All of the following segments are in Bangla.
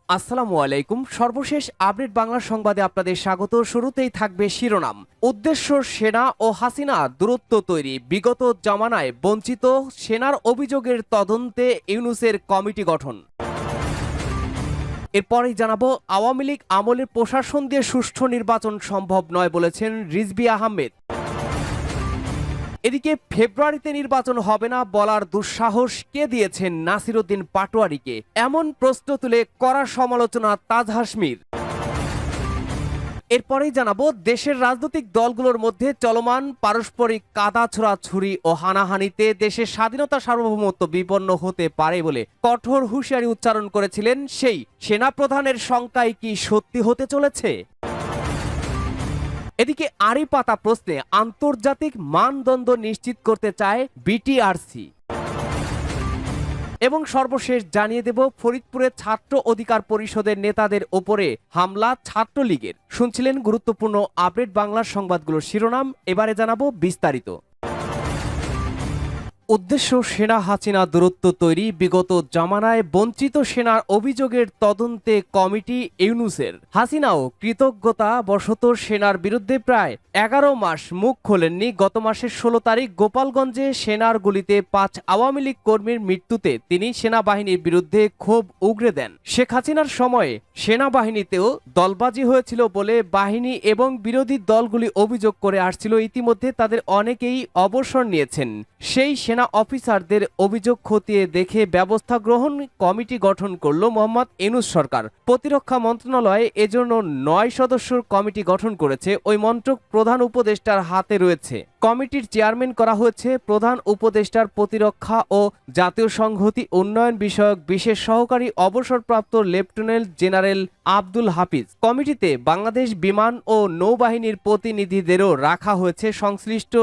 আসসালামু আলাইকুম। সর্বশেষ আপডেট বাংলা সংবাদে আপনাদের স্বাগত। শুরুতেই থাকবে শিরোনাম। উদ্দেশ্য সেনা ও হাসিনা দূরত্ব তৈরি, বিগত জামানায় বঞ্চিত সেনার অভিযোগের তদন্তে ইউনূসের কমিটি গঠন। এরপরেই জানাবো, আওয়ামী লীগ আমলের প্রশাসন দিয়ে সুষ্ঠু নির্বাচন সম্ভব নয় বলেছেন রিজভী আহমেদ। এদিকে ফেব্রুয়ারিতে নির্বাচন হবে না বলার দুঃসাহস কে দিয়েছেন নাসিরউদ্দিন পাটোয়ারীকে, এমন প্রশ্ন তুলে কড়া সমালোচনা তাজ হাশমির। এরপরেই জানাবো, দেশের রাজনৈতিক দলগুলোর মধ্যে চলমান পারস্পরিক কাদা ছোড়াছুরি ও হানাহানিতে দেশের স্বাধীনতা সার্বভৌমত্ব বিপন্ন হতে পারে বলে কঠোর হুঁশিয়ারি উচ্চারণ করেছিলেন সেই সেনাপ্রধানের শঙ্কাই কি সত্যি হতে চলেছে? এদিকে আড়ি পাতা প্রশ্নে আন্তর্জাতিক মানদণ্ড নিশ্চিত করতে চায় বিটিআরসি। এবং সর্বশেষ জানিয়ে দেব, ফরিদপুরে ছাত্র অধিকার পরিষদের নেতাদের ওপরে হামলা ছাত্রলীগের। শুনছিলেন গুরুত্বপূর্ণ আপডেট বাংলার সংবাদগুলোর শিরোনাম, এবারে জানাবো বিস্তারিত। উদ্দেশ্য সেনা হাসিনা দূরত্ব তৈরি, বিগত জামানায় বঞ্চিত সেনার অভিযোগের তদন্তে কমিটি ইউনূসের। হাসিনাও কৃতজ্ঞতা বশত সেনার বিরুদ্ধে প্রায় 11 মাস মুখ খোলেননি। গত মাসের 16 তারিখ গোপালগঞ্জে সেনার গুলিতে 5 আওয়ামী লীগ কর্মীর মৃত্যুতে তিনি সেনাবাহিনীর বিরুদ্ধে ক্ষোভ উগরে দেন। শেখ হাসিনার সময়ে সেনাবাহিনীতেও দলবাজি হয়েছিল বলে বাহিনী এবং বিরোধী দলগুলি অভিযোগ করে আসছিল। ইতিমধ্যে তাদের অনেকেই অবসর নিয়েছেন। সেই সেনা অফিসারদের অভিযোগ খতিয়ে দেখে ব্যবস্থা গ্রহণ কমিটি গঠন করল মোহাম্মদ ইউনূস সরকার। প্রতিরক্ষা মন্ত্রণালয় এজন্য 9 সদস্যের কমিটি গঠন করেছে। ওই মন্ত্রক প্রধান উপদেষ্টার হাতে রয়েছে। কমিটির চেয়ারম্যান করা হয়েছে প্রধান উপদেষ্টার প্রতিরক্ষা ও জাতীয় সংহতি উন্নয়ন বিষয়ক বিশেষ সহকারী অবসরপ্রাপ্ত লেফটেন্যান্ট জেনারেল আব্দুল হাফিজ। কমিটিতে বাংলাদেশ বিমান ও নৌবাহিনীর প্রতিনিধিদেরও রাখা হয়েছে। সংশ্লিষ্ট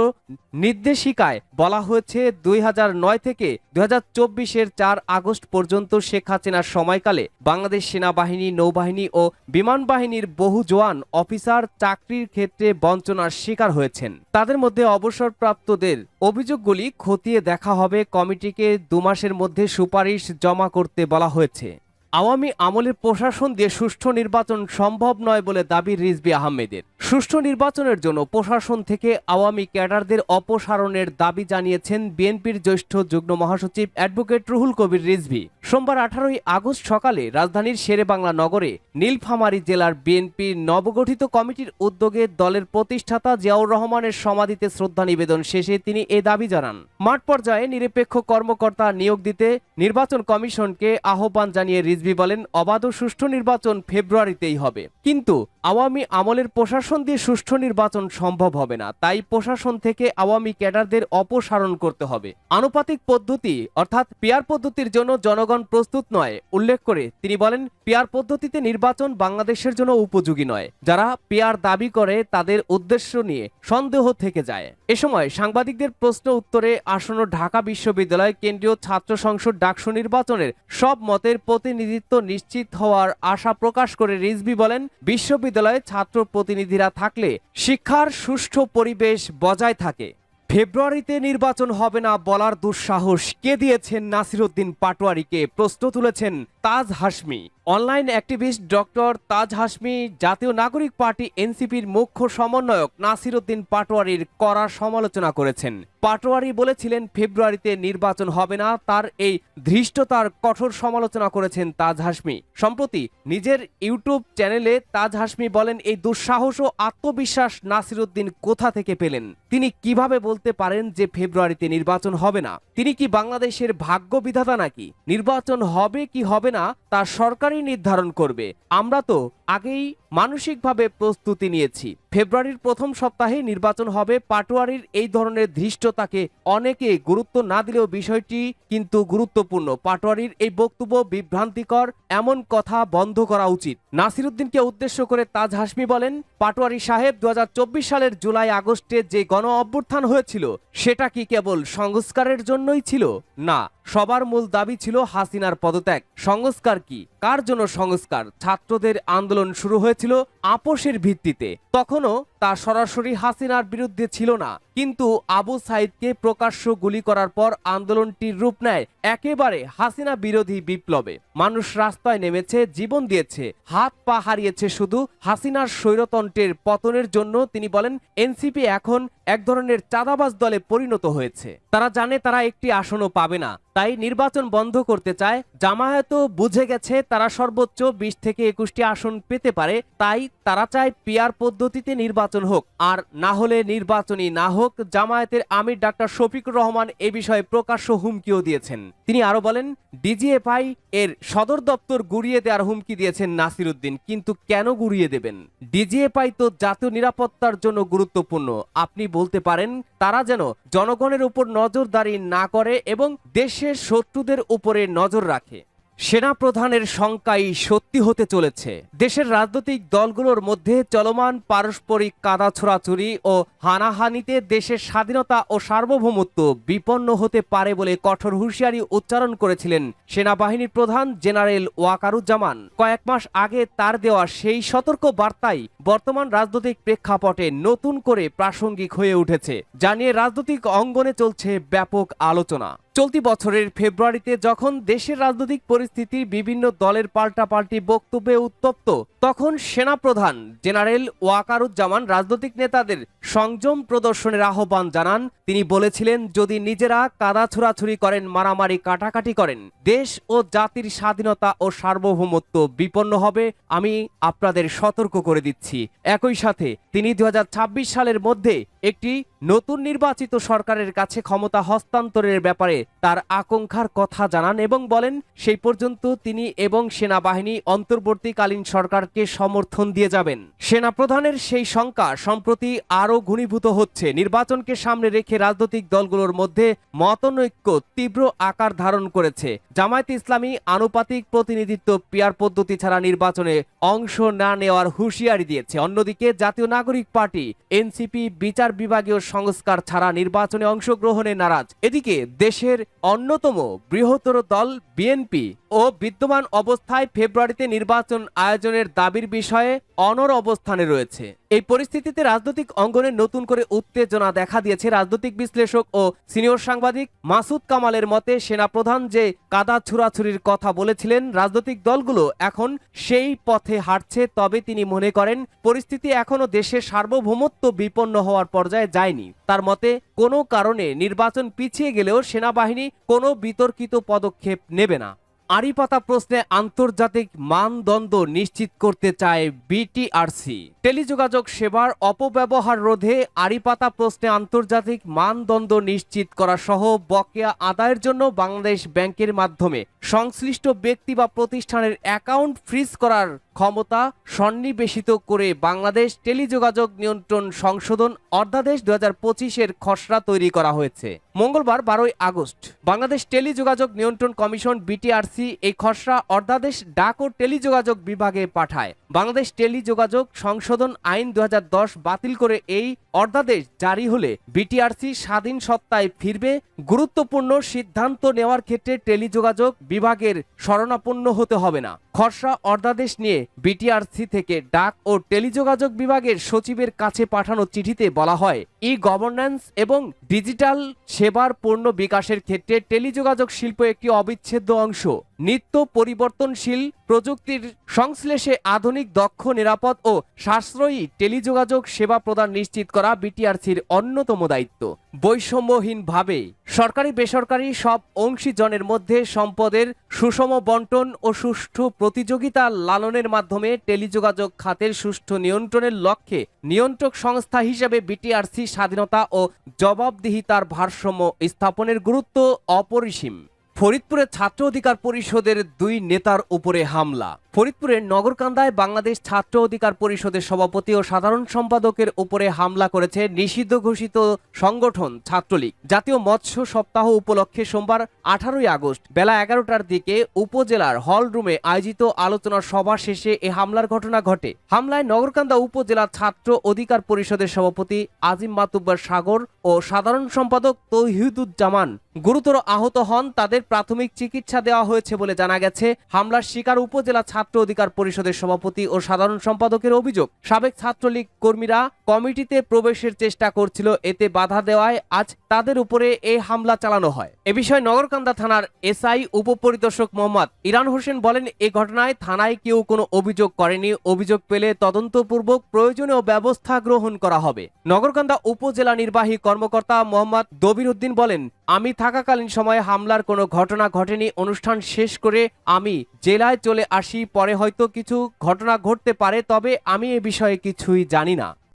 নির্দেশিকায় বলা হয়েছে 2009 থেকে 2024-এর 4 আগস্ট পর্যন্ত শেখ হাসিনার সময়কালে বাংলাদেশ সেনাবাহিনী, নৌবাহিনী ও বিমান বাহিনীর বহু জওয়ান অফিসার চাকরির ক্ষেত্রে বঞ্চনার শিকার হয়েছেন। তাদের মধ্যে অবসরপ্রাপ্তদের অভিযোগগুলি খতিয়ে দেখা হবে। কমিটিকে 2 মাসের মধ্যে সুপারিশ জমা করতে বলা হয়েছে। আওয়ামী আমলের প্রশাসন দিয়ে সুষ্ঠু নির্বাচন সম্ভব নয় বলে দাবি রিজভী আহমেদের। সুষ্ঠু নির্বাচনের জন্য প্রশাসন থেকে আওয়ামী ক্যাডারদের অপসারণের দাবি জানিয়েছেন বিএনপির জ্যেষ্ঠ যুগ্ম মহাসচিব অ্যাডভোকেট রুহুল কবির রিজভী। সোমবার 18 আগস্ট সকালে রাজধানীর শেরেবাংলা নগরে নীলফামারী জেলার বিএনপির নবগঠিত কমিটির উদ্যোগে দলের প্রতিষ্ঠাতা জিয়াউর রহমানের সমাধিতে শ্রদ্ধা নিবেদন শেষে তিনি এ দাবি জানান। মাঠ পর্যায়ে নিরপেক্ষ কর্মকর্তা নিয়োগ দিতে নির্বাচন কমিশনকে আহ্বান জানিয়ে রিজভী বলেন, অবাধ ও সুষ্ঠু নির্বাচন ফেব্রুয়ারিতেই হবে, কিন্তু আওয়ামী আমলের প্রশাসন দিয়ে সুষ্ঠু নির্বাচন সম্ভব হবে না। তাই প্রশাসন থেকে আওয়ামী ক্যাডারদের অপসারণ করতে হবে। আনুপাতিক পদ্ধতি অর্থাৎ পিআর পদ্ধতির জন্য জনগণ প্রস্তুত নয় উল্লেখ করে তিনি বলেন, পিআর পদ্ধতিতে নির্বাচন বাংলাদেশের জন্য উপযোগী নয়। যারা পিআর দাবি করে তাদের উদ্দেশ্য নিয়ে সন্দেহ থেকে যায়। এ সময় সাংবাদিকদের প্রশ্ন উত্তরে আসন্ন ঢাকা বিশ্ববিদ্যালয় কেন্দ্রীয় ছাত্র সংসদ ডাকসু নির্বাচনের সব মতের প্রতিনিধিত্ব নিশ্চিত হওয়ার আশা প্রকাশ করে রিজভী বলেন, বিশ্ববিদ্যালয়ে ছাত্র প্রতিনিধিরা থাকলে শিক্ষার সুষ্ঠু পরিবেশ বজায় থাকে। ফেব্রুয়ারিতে নির্বাচন হবে না বলার দুঃসাহস কে দিয়েছেন নাসিরউদ্দিন পাটোয়ারীকে, প্রশ্ন তুলেছেন তাজ হাশমি। অনলাইন অ্যাক্টিভিস্ট ডক্টর তাজ হাশমি জাতীয় নাগরিক পার্টি এনসিপির মুখ্য সমন্বয়ক নাসিরউদ্দিন পাটোয়ারীর কড়া সমালোচনা করেছেন। পাটোয়ারী বলেছিলেন ফেব্রুয়ারিতে নির্বাচন হবে না। তার এই ধৃষ্টতার কঠোর সমালোচনা করেছেন তাজ হাশমি। সম্প্রতি নিজের ইউটিউব চ্যানেলে তাজ হাশমি বলেন, এই দুঃসাহস ও আত্মবিশ্বাস নাসিরউদ্দিন কোথা থেকে পেলেন? তিনি কিভাবে বলতে পারেন যে ফেব্রুয়ারিতে নির্বাচন হবে না? তিনি কি বাংলাদেশের ভাগ্য বিধাতা নাকি? নির্বাচন হবে কি হবে না তা সরকারই নির্ধারণ করবে। আমরা তো আগেই মানসিকভাবে প্রস্তুতি নিয়েছি। ফেব্রুয়ারির প্রথম সপ্তাহে নির্বাচন হবে। পাটোয়ারীর এই ধরনের ধৃষ্টতাকে অনেকে গুরুত্ব না দিলেও বিষয়টি কিন্তু গুরুত্বপূর্ণ। পাটোয়ারীর এই বক্তব্য বিভ্রান্তিকর, এমন কথা বন্ধ করা উচিত। নাসিরউদ্দিনকে উদ্দেশ্য করে তাজ হাশমি বলেন, পাটোয়ারী সাহেব, 2024 সালের জুলাই আগস্টে যে গণ অভ্যুত্থান হয়েছিল সেটা কি কেবল সংস্কারের জন্যই ছিল? না, সবার মূল দাবি ছিল হাসিনার পদত্যাগ। সংস্কার কি? কার জন্য সংস্কার? ছাত্রদের আন্দোলন শুরু হয়েছিল আপোষের ভিত্তিতে। তখনও তা সরাসরি হাসিনার বিরুদ্ধে ছিল না, কিন্তু আবু সাইদকে প্রকাশ্য গুলি করার পর আন্দোলনটির রূপ নেয় একেবারে হাসিনা বিরোধী বিপ্লবে। মানুষ রাস্তায় নেমেছে, জীবন দিয়েছে, হাত পা হারিয়েছে শুধু হাসিনার স্বৈরতন্ত্রের পতনের জন্য। তিনি বলেন, এনসিপি এখন এক ধরনের চাঁদাবাজ দলে পরিণত হয়েছে। তারা জানে তারা একটি আসনও পাবে না, তাই নির্বাচন বন্ধ করতে চায়। জামায়াতও বুঝে গেছে তারা সর্বোচ্চ 20 থেকে 21টি আসন পেতে পারে, তাই তারা চায় পিআর পদ্ধতিতে নির্বাচন হোক, আর না হলে নির্বাচনই না হোক। জামায়াতের আমির ডাক্তার শফিকুর রহমান এ বিষয়ে প্রকাশ্য হুমকিও দিয়েছেন। তিনি আরো বলেন, ডিজিএফআই এর সদর দপ্তর গুড়িয়ে দেওয়ার হুমকি দিয়েছেন নাসির উদ্দিন। কিন্তু কেন গুড়িয়ে দেবেন? ডিজিএফআই তো জাতীয় নিরাপত্তার জন্য গুরুত্বপূর্ণ। আপনি বলতে পারেন তারা যেন জনগণের উপর নজরদারি না করে এবং দেশের শত্রুদের উপরে নজর রাখে। সেনাপ্রধানের শঙ্কাই সত্যি হতে চলেছে। দেশের রাজনৈতিক দলগুলোর মধ্যে চলমান পারস্পরিক কাদা ছোড়াছুরি ও হানাহানিতে দেশের স্বাধীনতা ও সার্বভৌমত্ব বিপন্ন হতে পারে বলে কঠোর হুঁশিয়ারি উচ্চারণ করেছিলেন সেনাবাহিনীর প্রধান জেনারেল ওয়াকারুজ্জামান। কয়েক মাস আগে তার দেওয়া সেই সতর্ক বার্তাই বর্তমান রাজনৈতিক প্রেক্ষাপটে নতুন করে প্রাসঙ্গিক হয়ে উঠেছে, যা নিয়ে রাজনৈতিক অঙ্গনে চলছে ব্যাপক আলোচনা। চলতি বছরের ফেব্রুয়ারিতে যখন দেশের রাজনৈতিক পরিস্থিতি বিভিন্ন দলের পাল্টাপাল্টি বক্তব্যে উত্তপ্ত, তখন সেনাপ্রধান জেনারেল ওয়াকারুজ্জামান রাজনৈতিক নেতাদের সংযম প্রদর্শনের আহ্বান জানান। তিনি বলেছিলেন, যদি নিজেরা কাদা ছোড়াছুড়ি করেন, মারামারি কাটাকাটি করেন, দেশ ও জাতির স্বাধীনতা ও সার্বভৌমত্ব বিপন্ন হবে। আমি আপনাদের সতর্ক করে দিচ্ছি। একই সাথে তিনি 2026 সালের মধ্যে একটি নতুন নির্বাচিত সরকারের কাছে ক্ষমতা হস্তান্তরের ব্যাপারে তার আকাঙ্ক্ষার কথা জানান এবং বলেন, সেই পর্যন্ত তিনি এবং সেনাবাহিনী অন্তর্বর্তীকালীন সরকারকে সমর্থন দিয়ে যাবেন। সেনাপ্রধানের সেই শঙ্কা সম্প্রতি আরও ঘনীভূত হচ্ছে। নির্বাচনকে সামনে রেখে রাজনৈতিক দলগুলোর মধ্যে মতানৈক্য তীব্র আকার ধারণ করেছে। জামায়াতে ইসলামী আনুপাতিক প্রতিনিধিত্ব পিআর পদ্ধতি ছাড়া নির্বাচনে অংশ না নেওয়ার হুঁশিয়ারি দিয়েছে। অন্যদিকে জাতীয় নাগরিক পার্টি এনসিপি বিচার বিভাগীয় সংস্কার ছাড়া নির্বাচনে অংশগ্রহণে নারাজ। এদিকে দেশের অন্যতম বৃহত্তর দল বিএনপি ও বিদ্যমান অবস্থায় ফেব্রুয়ারিতে নির্বাচন আয়োজনের দাবির বিষয়ে অনড় অবস্থানে রয়েছে। এই পরিস্থিতিতে রাজনৈতিক অঙ্গনে নতুন করে উত্তেজনা দেখা দিয়েছে। রাজনৈতিক বিশ্লেষক ও সিনিয়র সাংবাদিক মাসুদ কামালের মতে, সেনাপ্রধান যে কাদা ছুড়াছুরির কথা বলেছিলেন, রাজনৈতিক দলগুলো এখন সেই পথে হাঁটছে। তবে তিনি মনে করেন পরিস্থিতি এখনো দেশের সার্বভৌমত্ব বিপন্ন হওয়ার পর্যায়ে যায়নি। তার মতে, কোনো কারণে নির্বাচন পিছিয়ে গেলেও সেনাবাহিনী কোনো বিতর্কিত পদক্ষেপ নেবে না। আড়িপাতা প্রশ্নে আন্তর্জাতিক মানদণ্ড নিশ্চিত করতে চায় বিটিআরসি। টেলিযোগাযোগ সেবার অপব্যবহার রোধে আড়িপাতা প্রশ্নে আন্তর্জাতিক মানদণ্ড নিশ্চিত করা সহ বকেয়া আদায়ের জন্য বাংলাদেশ ব্যাংকের মাধ্যমে সংশ্লিষ্ট ব্যক্তি বা প্রতিষ্ঠানের অ্যাকাউন্ট ফ্রিজ করার ক্ষমতা সন্নিবেশিত করে বাংলাদেশ টেলিযোগাযোগ নিয়ন্ত্রণ সংশোধন অধ্যাদেশ 2025-এর খসড়া তৈরি করা হয়েছে। মঙ্গলবার 12 আগস্ট বাংলাদেশ টেলিযোগাযোগ নিয়ন্ত্রণ কমিশন বিটিআরসি এই খসড়া অধ্যাদেশ ডাক ও টেলিযোগাযোগ বিভাগে পাঠায়। বাংলাদেশ টেলিযোগাযোগ সংশোধন আইন 2010 বাতিল করে এই অধ্যাদেশ জারি হলে বিটিআরসি স্বাধীন সত্তায় ফিরবে। গুরুত্বপূর্ণ সিদ্ধান্ত নেওয়ার ক্ষেত্রে টেলিযোগাযোগ বিভাগের শরণাপন্ন হতে হবে না। খসড়া অধ্যাদেশ নিয়ে বিটিআরসি থেকে ডাক ও টেলিযোগাযোগ বিভাগের সচিবের কাছে পাঠানো চিঠিতে বলা হয়, ই গভর্নেন্স এবং ডিজিটাল সেবার পূর্ণ বিকাশের ক্ষেত্রে টেলিযোগাযোগ শিল্প একটি অবিচ্ছেদ্য অংশ। নিত্য পরিবর্তনশীল প্রযুক্তির সংশ্লেষে আধুনিক, দক্ষ, নিরাপদ ও সাশ্রয়ী টেলিযোগাযোগ সেবা প্রদান নিশ্চিত করা বিটিআরসির অন্যতম দায়িত্ব। বৈষম্যহীনভাবে সরকারি বেসরকারি সব অংশীজনের মধ্যে সম্পদের সুষম বন্টন ও সুষ্ঠু প্রতিযোগিতা লালনের মাধ্যমে টেলিযোগাযোগ খাতের সুষ্ঠু নিয়ন্ত্রণের লক্ষ্যে নিয়ন্ত্রক সংস্থা হিসেবে বিটিআরসি স্বাধীনতা ও জবাবদিহিতার ভারসাম্য স্থাপনের গুরুত্ব অপরিসীম। ফরিদপুরে ছাত্র অধিকার পরিষদের 2 নেতার উপরে হামলা। ফরিদপুরের নগরকান্দায় বাংলাদেশ ছাত্র অধিকার পরিষদের সভাপতি ও সাধারণ সম্পাদকের উপরে হামলা করেছে নিষিদ্ধ ঘোষিত সংগঠন ছাত্রলীগ। জাতীয় মৎস্য সপ্তাহ উপলক্ষে সোমবার 18 আগস্ট বেলা 11টার দিকে উপজেলার হল রুমে আয়োজিত আলোচনা সভা শেষে এ হামলার ঘটনা ঘটে। হামলায় নগরকান্দা উপজেলা ছাত্র অধিকার পরিষদের সভাপতি আজিম মাতুব্বর সাগর ও সাধারণ সম্পাদক তৌহিদুজ্জামান গুরুতর আহত হন। তাদের প্রাথমিক চিকিৎসা দেওয়া হয়েছে বলে জানা গেছে। হামলার শিকার উপজেলা ছাত্র ছাত্র অধিকার পরিষদের সভাপতি ও সাধারণ সম্পাদকের অভিযোগ, সাবেক ছাত্রলীগ কর্মীরা কমিটিতে প্রবেশের চেষ্টা করছিল, এতে বাধা দেওয়ায় আজ তাদের উপরে এই হামলা চালানো হয়। এ বিষয়ে নগরকান্দা থানার এসআই উপপরিদর্শক মোহাম্মদ ইরান হোসেন বলেন, এই ঘটনায় থানায় কেউ কোনো অভিযোগ করেনি। অভিযোগ পেলে তদন্তপূর্বক প্রয়োজনীয় ব্যবস্থা গ্রহণ করা হবে। নগরকান্দা উপজেলা নির্বাহী কর্মকর্তা মোহাম্মদ দবির উদ্দিন বলেন, আমি থাকাকালীন সময়ে হামলার কোনো ঘটনা ঘটেনি। অনুষ্ঠান শেষ করে আমি জেলায় চলে আসি, পরে হয়তো কিছু ঘটনা ঘটতে পারে, তবে আমি এ বিষয়ে কিছুই জানি না।